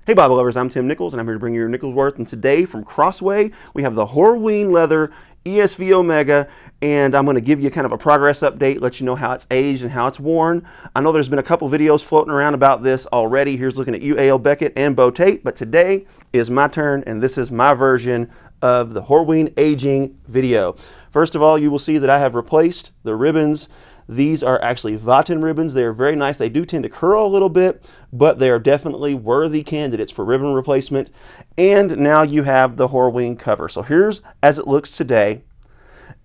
Hey Bible lovers, I'm Tim Nichols and I'm here to bring you your Nichols Worth. And today from Crossway, we have the Horween leather ESV Omega, and I'm going to give you kind of a progress update, let you know how it's aged and how it's worn. I know there's been a couple videos floating around about this already. Here's looking at you, A.L. Beckett and Bo Tate, but today is my turn and this is my version of the Horween aging video. First of all, you will see that I have replaced the ribbons. These are actually Vatten ribbons. They are very nice. They do tend to curl a little bit, but they are definitely worthy candidates for ribbon replacement. And now you have the Horween cover. So here's as it looks today.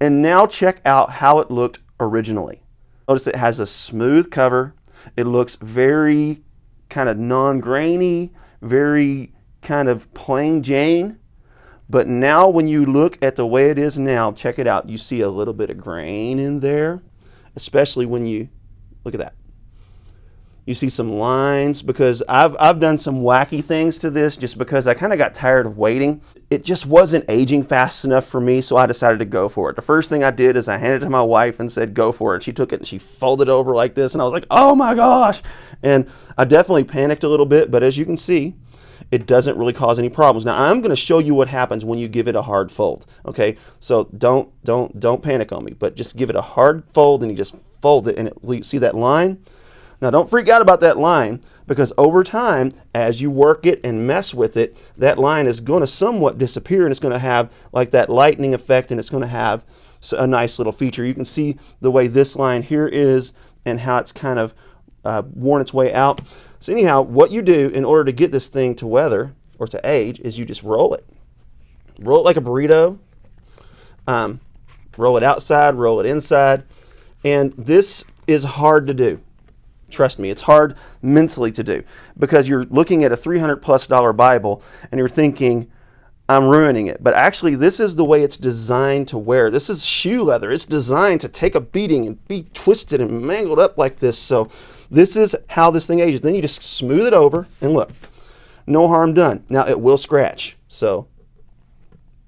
And now check out how it looked originally. Notice it has a smooth cover. It looks very kind of non-grainy, very kind of plain Jane. But now when you look at the way it is now, check it out. You see a little bit of grain in there. Especially when you look at that. You see some lines, because I've done some wacky things to this just because I kind of got tired of waiting. It just wasn't aging fast enough for me, so I decided to go for it. The first thing I did is I handed it to my wife and said, go for it. She took it and she folded over like this, and I was like, oh my gosh. And I definitely panicked a little bit, but as you can see, it doesn't really cause any problems. Now I'm going to show you what happens when you give it a hard fold. Okay, so don't panic on me, but just give it a hard fold and you just fold it, and see that line? Now don't freak out about that line, because over time, as you work it and mess with it, that line is going to somewhat disappear, and it's going to have like that lightning effect, and it's going to have a nice little feature. You can see the way this line here is and how it's kind of worn its way out. So anyhow, what you do in order to get this thing to weather or to age is you just roll it. Roll it like a burrito. Roll it outside, roll it inside. And this is hard to do. Trust me, it's hard mentally to do, because you're looking at a $300+ Bible and you're thinking, I'm ruining it. But actually, this is the way it's designed to wear. This is shoe leather. It's designed to take a beating and be twisted and mangled up like this. So this is how this thing ages. Then you just smooth it over and look, no harm done. Now it will scratch, so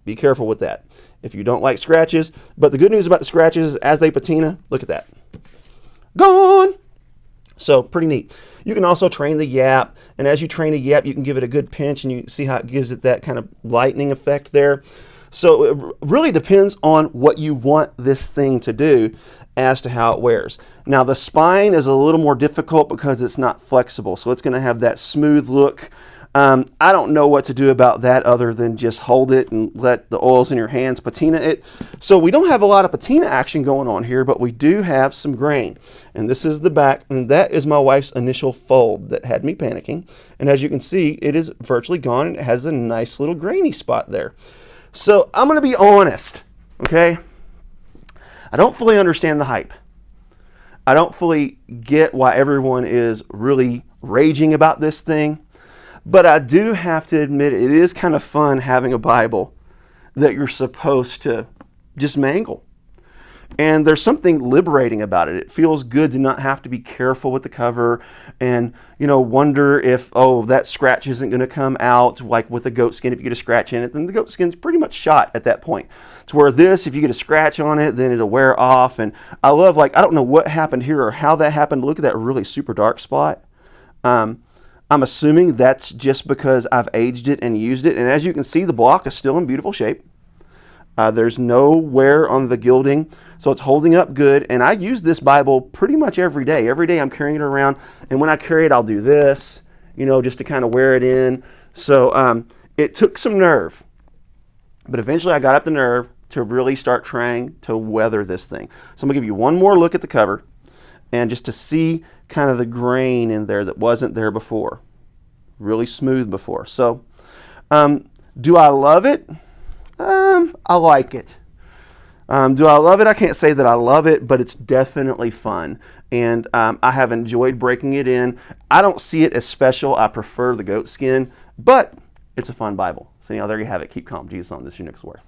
be careful with that if you don't like scratches. But the good news about the scratches is as they patina, look at that, gone. So pretty neat. You can also train the yap, and as you train the yap, you can give it a good pinch, and you see how it gives it that kind of lightning effect there. So it really depends on what you want this thing to do as to how it wears. Now the spine is a little more difficult because it's not flexible, so it's going to have that smooth look. I don't know what to do about that other than just hold it and let the oils in your hands patina it. So we don't have a lot of patina action going on here, but we do have some grain. And this is the back, and that is my wife's initial fold that had me panicking. And as you can see, it is virtually gone, and it has a nice little grainy spot there. So I'm going to be honest, okay? I don't fully understand the hype. I don't fully get why everyone is really raging about this thing. But I do have to admit, it is kind of fun having a Bible that you're supposed to just mangle. And there's something liberating about it. It feels good to not have to be careful with the cover and, you know, wonder if, oh, that scratch isn't going to come out, like with the goat skin. If you get a scratch in it, then the goat skin's pretty much shot at that point. To where this, if you get a scratch on it, then it'll wear off. And I love, like, I don't know what happened here or how that happened. Look at that really super dark spot. I'm assuming that's just because I've aged it and used it. And as you can see, the block is still in beautiful shape. There's no wear on the gilding, so it's holding up good. And I use this Bible pretty much every day. Every day I'm carrying it around. And when I carry it, I'll do this, you know, just to kind of wear it in. So it took some nerve. But eventually I got up the nerve to really start trying to weather this thing. So I'm going to give you one more look at the cover, and just to see kind of the grain in there that wasn't there before. Really smooth before. So, do I love it? I like it. Do I love it? I can't say that I love it, but it's definitely fun. And I have enjoyed breaking it in. I don't see it as special. I prefer the goat skin, but it's a fun Bible. So, there you have it. Keep calm, Jesus on. This is your Nichols Worth.